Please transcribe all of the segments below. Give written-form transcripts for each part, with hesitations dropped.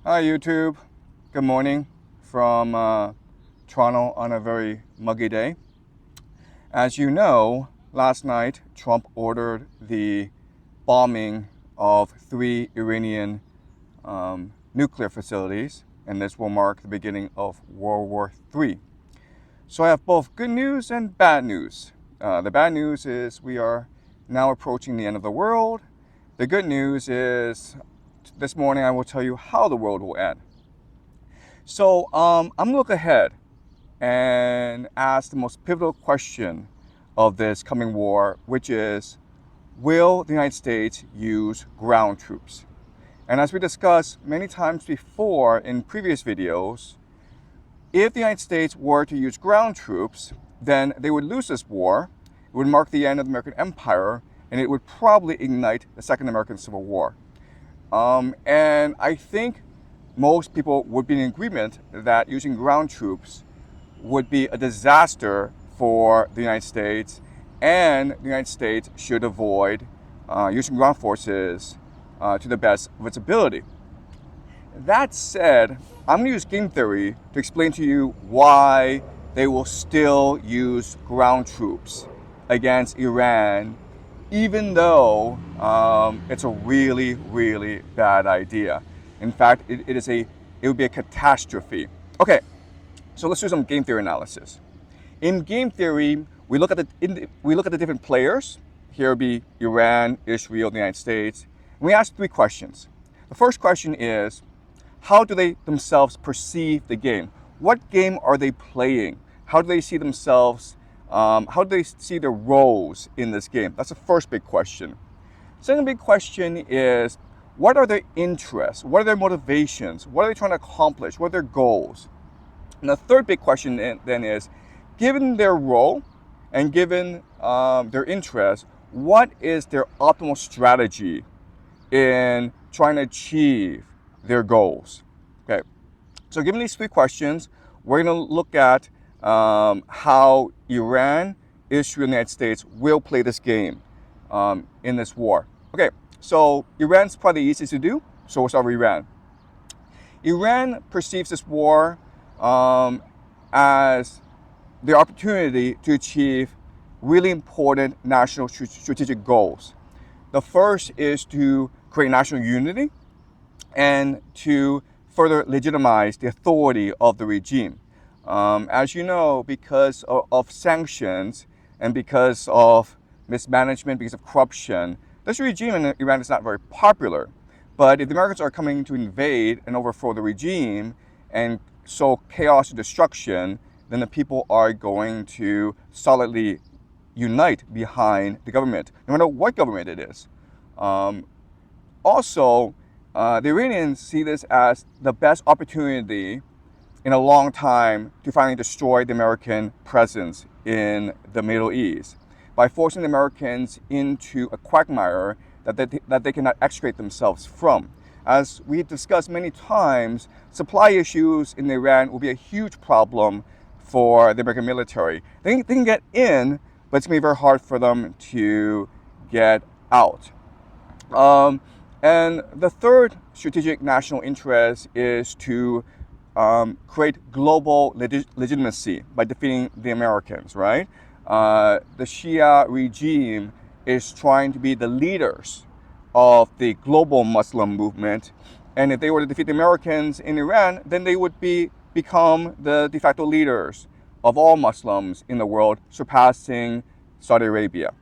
Hi YouTube, good morning from Toronto on a very muggy day. As you know, last night Trump ordered the bombing of 3 Iranian nuclear facilities, and this will mark the beginning of World War III. So I have both good news and bad news. The bad news is we are now approaching the end of the world. The good news is this morning I will tell you how the world will end. So I'm going to look ahead and ask the most pivotal question of this coming war, which is, will the United States use ground troops? And as we discussed many times before in previous videos, if the United States were to use ground troops, then they would lose this war. It would mark the end of the American Empire, and it would probably ignite the Second American Civil War. And I think most people would be in agreement that using ground troops would be a disaster for the United States, and the United States should avoid using ground forces to the best of its ability. That said, I'm going to use game theory to explain to you why they will still use ground troops against Iran, even though it's a really, really bad idea. In fact, it would be a catastrophe. Okay, so let's do some game theory analysis. In game theory, we look at the different players. Here would be Iran, Israel, the United States. And we ask 3 questions. The first question is, how do they themselves perceive the game? What game are they playing? How do they see themselves? How do they see their roles in this game? That's the first big question. Second big question is, what are their interests? What are their motivations? What are they trying to accomplish? What are their goals? And the third big question then is, given their role and given their interests, what is their optimal strategy in trying to achieve their goals? Okay, so given these 3 questions, we're going to look at how Iran, Israel, and the United States will play this game in this war. Okay, so Iran's probably the easiest to do, so we'll start with Iran. Iran perceives this war as the opportunity to achieve really important national strategic goals. The first is to create national unity and to further legitimize the authority of the regime. As you know, because of sanctions and because of mismanagement, because of corruption, this regime in Iran is not very popular. But if the Americans are coming to invade and overthrow the regime and sow chaos and destruction, then the people are going to solidly unite behind the government, no matter what government it is. Also, the Iranians see this as the best opportunity in a long time to finally destroy the American presence in the Middle East by forcing the Americans into a quagmire that they cannot extricate themselves from. As we discussed many times, supply issues in Iran will be a huge problem for the American military. They can get in, but it's going to be very hard for them to get out. And the third strategic national interest is to create global legitimacy by defeating the Americans, right? The Shia regime is trying to be the leaders of the global Muslim movement. And if they were to defeat the Americans in Iran, then they would become the de facto leaders of all Muslims in the world, surpassing Saudi Arabia.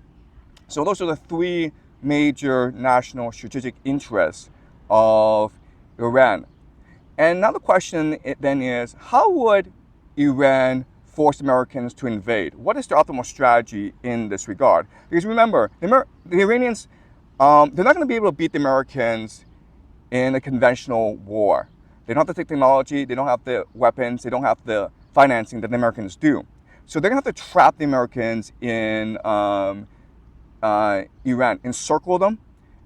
So those are the 3 major national strategic interests of Iran. And now the question then is, how would Iran force Americans to invade? What is their optimal strategy in this regard? Because remember, the Iranians, they're not going to be able to beat the Americans in a conventional war. They don't have the technology, they don't have the weapons, they don't have the financing that the Americans do. So they're going to have to trap the Americans in Iran, encircle them,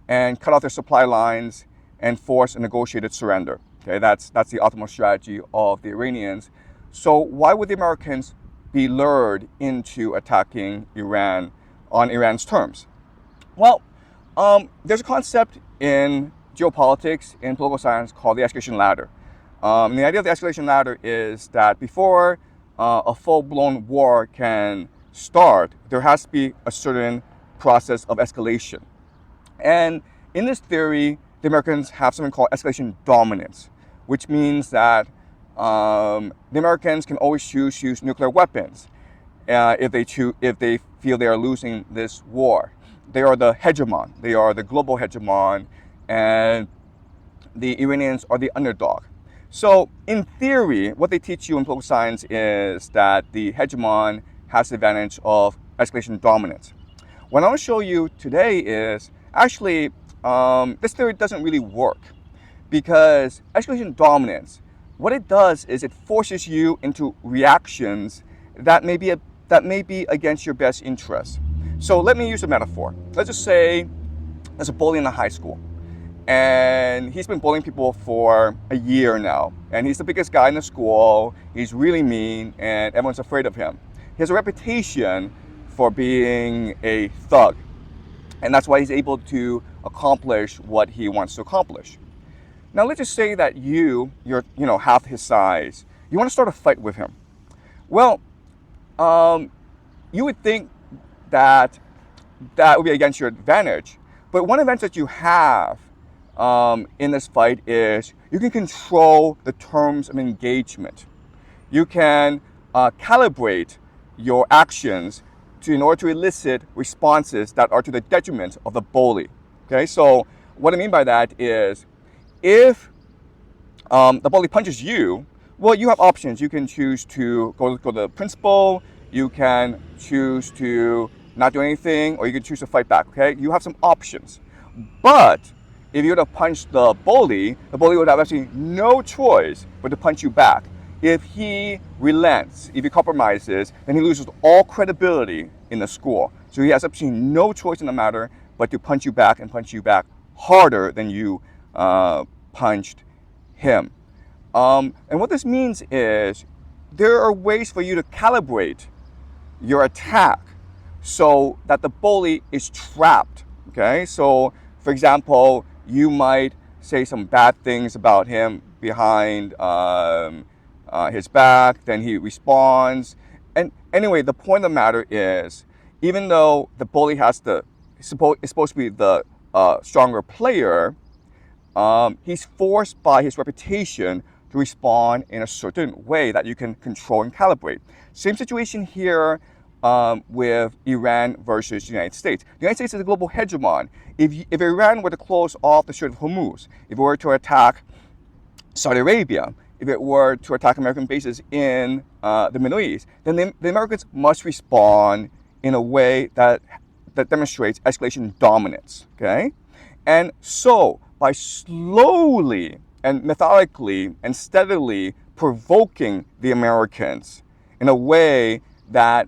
and cut off their supply lines and force a negotiated surrender. Okay, that's the optimal strategy of the Iranians. So why would the Americans be lured into attacking Iran on Iran's terms? Well, there's a concept in geopolitics in political science called the escalation ladder. And the idea of the escalation ladder is that before a full-blown war can start, there has to be a certain process of escalation. And in this theory, the Americans have something called escalation dominance, which means that the Americans can always choose to use nuclear weapons if they feel they are losing this war. They are the hegemon. They are the global hegemon, and the Iranians are the underdog. So in theory, what they teach you in political science is that the hegemon has the advantage of escalation dominance. What I want to show you today is actually this theory doesn't really work, because escalation dominance, what it does is it forces you into reactions that may be against your best interest. So let me use a metaphor. Let's just say there's a bully in a high school, and he's been bullying people for a year now, and he's the biggest guy in the school. He's really mean, and everyone's afraid of him. He has a reputation for being a thug, and that's why he's able to accomplish what he wants to accomplish. Now let's just say that you're half his size. You want to start a fight with him. Well, you would think that would be against your advantage. But one advantage that you have in this fight is you can control the terms of engagement. You can calibrate your actions in order to elicit responses that are to the detriment of the bully. Okay, so what I mean by that is, if the bully punches you, well, you have options. You can choose to go to the principal. You can choose to not do anything, or you can choose to fight back. Okay, you have some options. But if you were to punch the bully would have actually no choice but to punch you back. If he relents, if he compromises, then he loses all credibility in the school. So he has absolutely no choice in the matter but to punch you back, and punch you back harder than you punched him. And what this means is there are ways for you to calibrate your attack so that the bully is trapped. Okay, so for example, you might say some bad things about him behind his back, then he responds. And anyway, the point of the matter is, even though the bully is supposed to be the stronger player, he's forced by his reputation to respond in a certain way that you can control and calibrate. Same situation here with Iran versus the United States. The United States is a global hegemon. If Iran were to close off the Strait of Hormuz, if it were to attack Saudi Arabia, if it were to attack American bases in the Middle East, then the Americans must respond in a way that demonstrates escalation dominance. Okay, and so by slowly and methodically and steadily provoking the Americans in a way that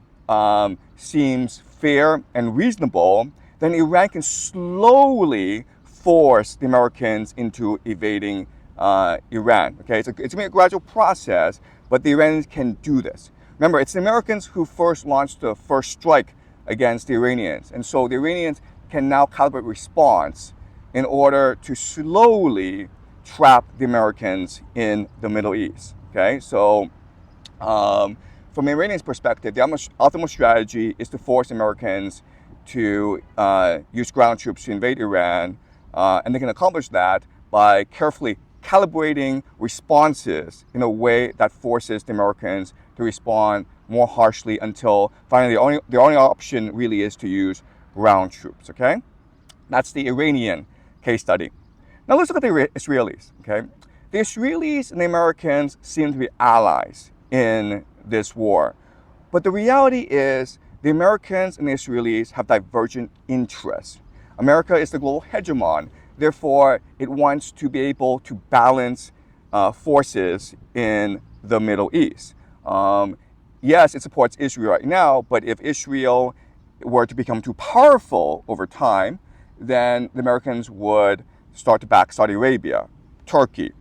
seems fair and reasonable, then Iran can slowly force the Americans into evading Iran. Okay, it's going to be a gradual process, but the Iranians can do this. Remember, it's the Americans who first launched the first strike against the Iranians, and so the Iranians can now calibrate response in order to slowly trap the Americans in the Middle East. Okay, so from the Iranians' perspective, the optimal strategy is to force Americans to use ground troops to invade Iran, and they can accomplish that by carefully calibrating responses in a way that forces the Americans to respond more harshly until finally the only option really is to use ground troops. Okay, that's the Iranian case study. Now let's look at the Israelis. Okay, the Israelis and the Americans seem to be allies in this war, but the reality is the Americans and the Israelis have divergent interests. America is the global hegemon. Therefore, it wants to be able to balance forces in the Middle East. Yes, it supports Israel right now, but if Israel were to become too powerful over time, then the Americans would start to back Saudi Arabia, Turkey,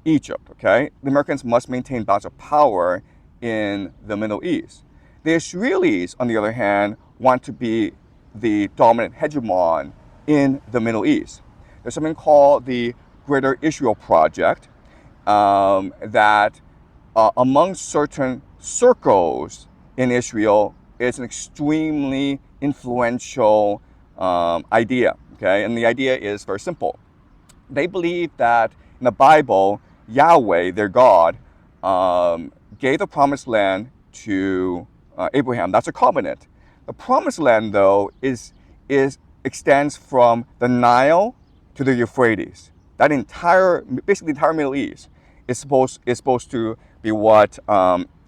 Egypt. Okay, the Americans must maintain balance of power in the Middle East. The Israelis, on the other hand, want to be the dominant hegemon in the Middle East. There's something called the Greater Israel Project that among certain circles in Israel is an extremely influential idea. Okay, and the idea is very simple. They believe that in the Bible, Yahweh, their God, gave the promised land to Abraham. That's a covenant. The promised land, though, is extends from the Nile to the Euphrates. That basically the entire Middle East is supposed to be what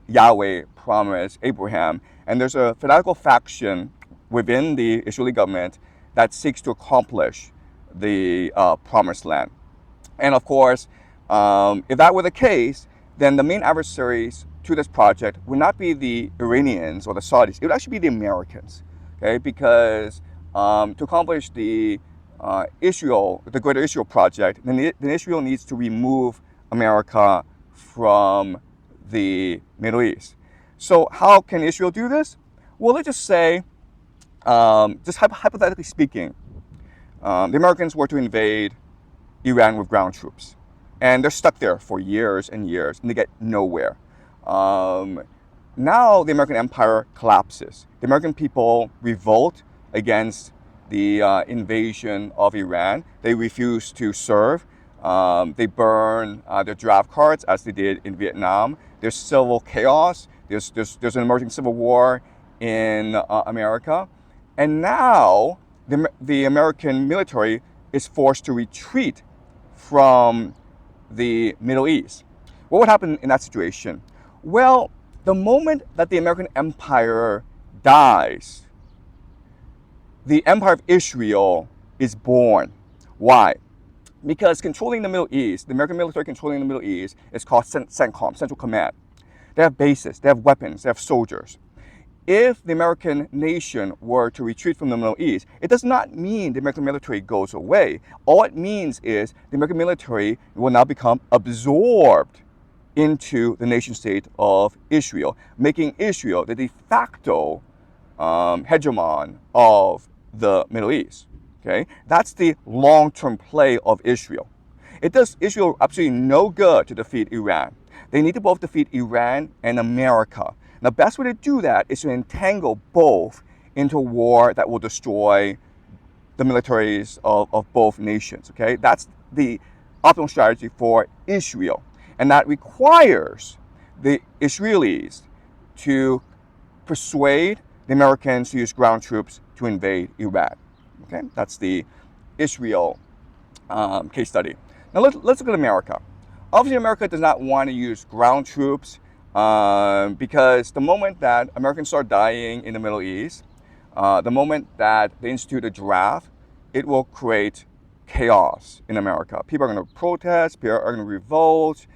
Yahweh promised Abraham. And there's a fanatical faction within the Israeli government that seeks to accomplish the promised land. And of course, if that were the case, then the main adversaries to this project would not be the Iranians or the Saudis. It would actually be the Americans, okay? Because to accomplish the Greater Israel Project, then Israel needs to remove America from the Middle East. So how can Israel do this? Well, let's just say, just hypothetically speaking, the Americans were to invade Iran with ground troops. And they're stuck there for years and years, and they get nowhere. Now the American empire collapses. The American people revolt against the invasion of Iran. They refuse to serve. They burn their draft cards, as they did in Vietnam. There's civil chaos. There's an emerging civil war in America. And now the American military is forced to retreat from the Middle East. What would happen in that situation? Well, the moment that the American empire dies, the Empire of Israel is born. Why? Because controlling the Middle East, the American military controlling the Middle East, is called CENTCOM, Central Command. They have bases, they have weapons, they have soldiers. If the American nation were to retreat from the Middle East, it does not mean the American military goes away. All it means is the American military will now become absorbed into the nation state of Israel, making Israel the de facto hegemon of the Middle East. Okay, that's the long-term play of Israel. It does Israel absolutely no good to defeat Iran. They need to both defeat Iran and America. The best way to do that is to entangle both into a war that will destroy the militaries of both nations. Okay, that's the optimal strategy for Israel, and that requires the Israelis to persuade the Americans to use ground troops to invade Iraq. Okay, that's the Israel case study. Now let's look at America. Obviously, America does not want to use ground troops because the moment that Americans start dying in the Middle East, the moment that they institute a draft, it will create chaos in America. People are going to protest, people are going to revolt.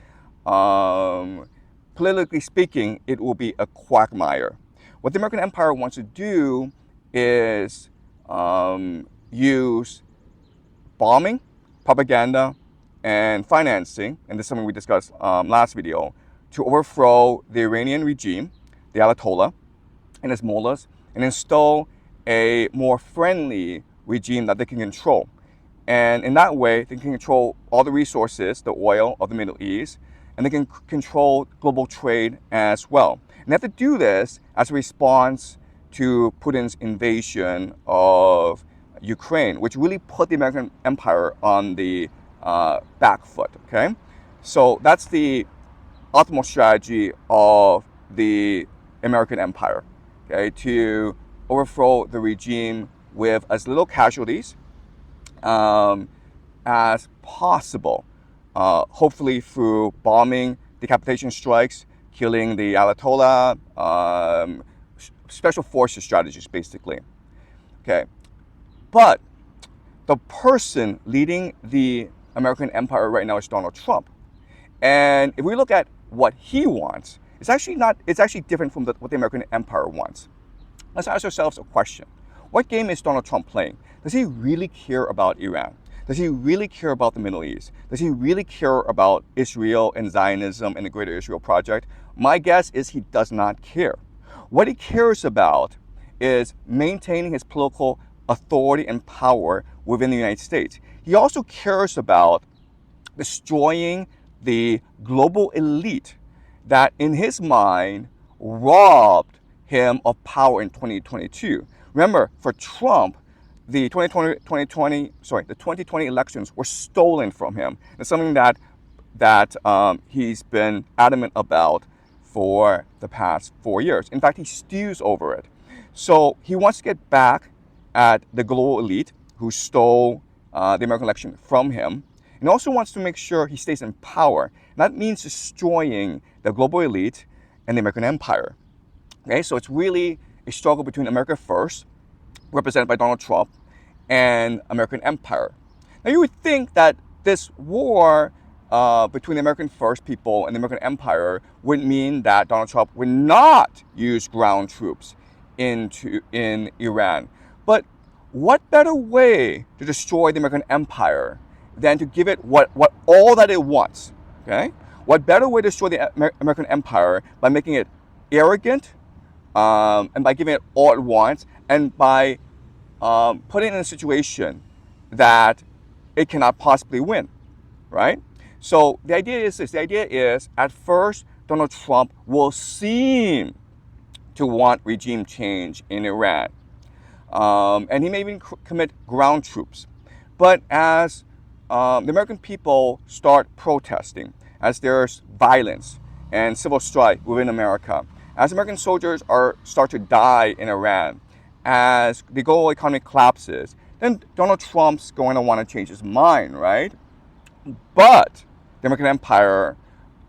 Politically speaking, it will be a quagmire. What the American empire wants to do is use bombing, propaganda, and financing, and this is something we discussed last video, to overthrow the Iranian regime, the Ayatollah, and its mullahs, and install a more friendly regime that they can control. And in that way, they can control all the resources, the oil of the Middle East, and they can control global trade as well. And they have to do this as a response to Putin's invasion of Ukraine, which really put the American empire on the back foot, okay? So that's the optimal strategy of the American empire, okay? To overthrow the regime with as little casualties as possible, hopefully through bombing, decapitation strikes, killing the Ayatollah, special forces strategies, basically. Okay, but the person leading the American empire right now is Donald Trump, and if we look at what he wants, it's actually different from what the American empire wants. Let's ask ourselves a question: what game is Donald Trump playing? Does he really care about Iran? Does he really care about the Middle East? Does he really care about Israel and Zionism and the Greater Israel Project? My guess is he does not care. What he cares about is maintaining his political authority and power within the United States. he also cares about destroying the global elite that, in his mind, robbed him of power in 2022. Remember, for Trump, the 2020 elections were stolen from him. It's something that he's been adamant about for the past 4 years. In fact, he stews over it. So he wants to get back at the global elite who stole the American election from him, and also wants to make sure he stays in power. And that means destroying the global elite and the American empire. Okay, so it's really a struggle between America First, represented by Donald Trump, and American empire. Now, you would think that this war between the American First people and the American empire would mean that Donald Trump would not use ground troops in Iran. But what better way to destroy the American empire than to give it what all that it wants? Okay, what better way to destroy the American empire by making it arrogant, and by giving it all it wants, and by putting it in a situation that it cannot possibly win, right? So the idea is this. The idea is, at first, Donald Trump will seem to want regime change in Iran. And he may even commit ground troops. But as the American people start protesting, as there's violence and civil strife within America, as American soldiers start to die in Iran, as the global economy collapses, then Donald Trump's going to want to change his mind, right? But the American empire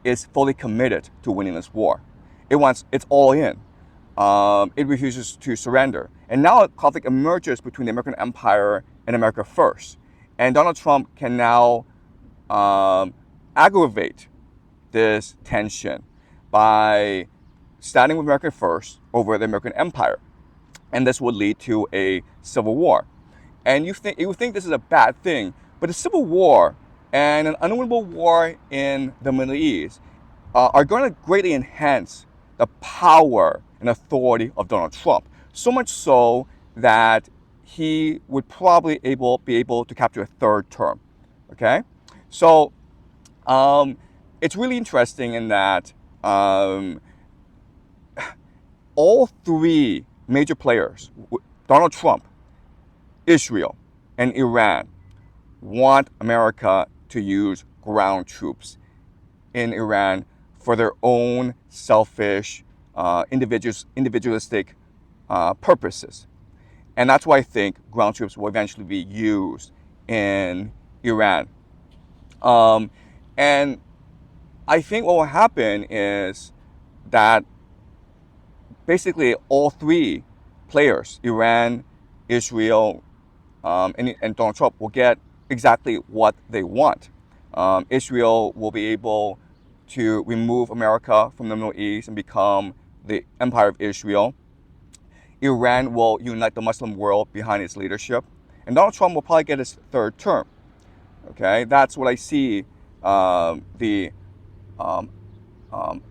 is fully committed to winning this war. It's all in. It refuses to surrender. And now a conflict emerges between the American empire and America First. And Donald Trump can now aggravate this tension by standing with America First over the American empire. And this would lead to a civil war. And you would think this is a bad thing, but a civil war and an unwinnable war in the Middle East are going to greatly enhance the power and authority of Donald Trump. So much so that he would probably be able to capture a third term. Okay, so it's really interesting in that all three major players, Donald Trump, Israel, and Iran, want America to use ground troops in Iran for their own selfish, individualistic purposes. And that's why I think ground troops will eventually be used in Iran. And I think what will happen is that basically all three players, Iran, Israel, and Donald Trump, will get exactly what they want. Israel will be able to remove America from the Middle East and become the Empire of Israel. Iran will unite the Muslim world behind its leadership. And Donald Trump will probably get his third term. Okay, that's what I see the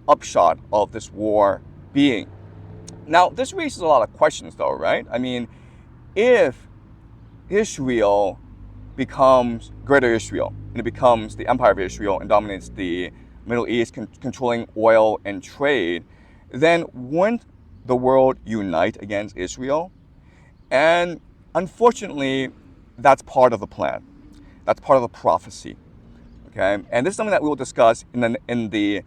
upshot of this war being. Now, this raises a lot of questions, though, right? I mean, if Israel becomes Greater Israel, and it becomes the Empire of Israel and dominates the Middle East, controlling oil and trade, then wouldn't the world unite against Israel? And unfortunately, that's part of the plan. That's part of the prophecy. Okay, and this is something that we will discuss in the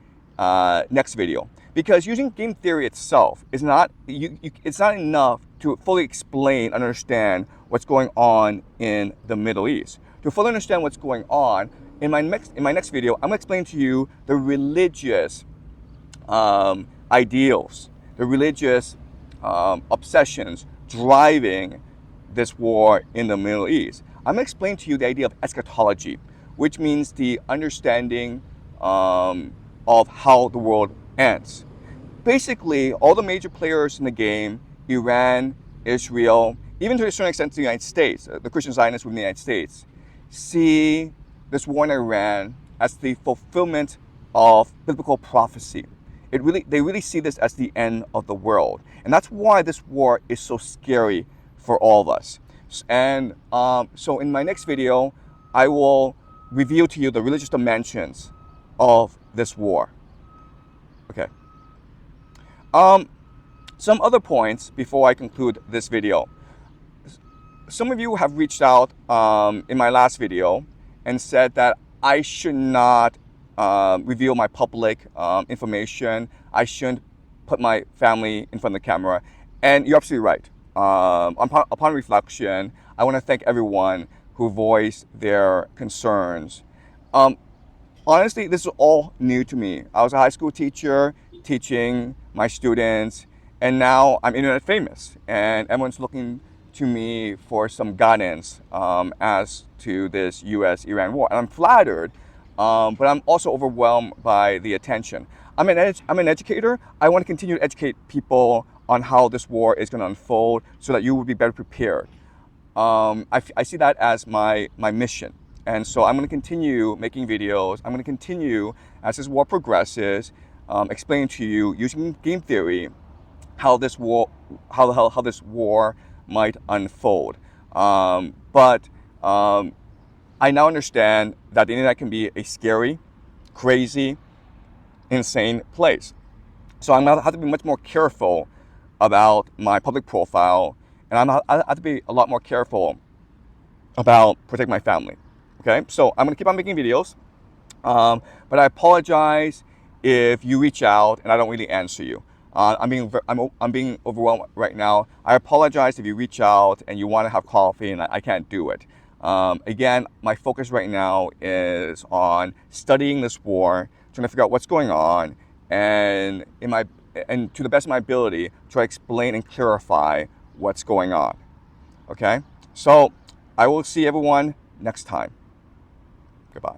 next video. Because using game theory itself is not it's not enough to fully explain and understand what's going on in the Middle East. To fully understand what's going on, in my next video, I'm going to explain to you the religious ideals, the religious obsessions driving this war in the Middle East. I'm going to explain to you the idea of eschatology, which means the understanding of how the world ends. Basically, all the major players in the game, Iran, Israel, even to a certain extent the United States, the Christian Zionists within the United States, see this war in Iran as the fulfillment of biblical prophecy. They really see this as the end of the world. And that's why this war is so scary for all of us. And so in my next video, I will reveal to you the religious dimensions of this war. Okay. Some other points before I conclude this video. Some of you have reached out in my last video and said that I should not reveal my public information. I shouldn't put my family in front of the camera. And you're absolutely right. Upon reflection, I want to thank everyone who voiced their concerns. Honestly, this is all new to me. I was a high school teacher teaching my students, and now I'm internet famous, and everyone's looking to me for some guidance as to this U.S.-Iran war. And I'm flattered, but I'm also overwhelmed by the attention. I'm an educator. I want to continue to educate people on how this war is going to unfold so that you will be better prepared. I see that as my mission. And so I'm going to continue making videos. I'm going to continue, as this war progresses, explain to you using game theory how this war might unfold. But I now understand that the internet can be a scary, crazy, insane place. So I'm going to have to be much more careful about my public profile, and I have to be a lot more careful about protecting my family. Okay, so I'm going to keep on making videos, but I apologize if you reach out and I don't really answer you. I'm being overwhelmed right now. I apologize if you reach out and you want to have coffee and I can't do it. Again, my focus right now is on studying this war, trying to figure out what's going on, and to the best of my ability, try to explain and clarify what's going on. Okay, so I will see everyone next time. Goodbye.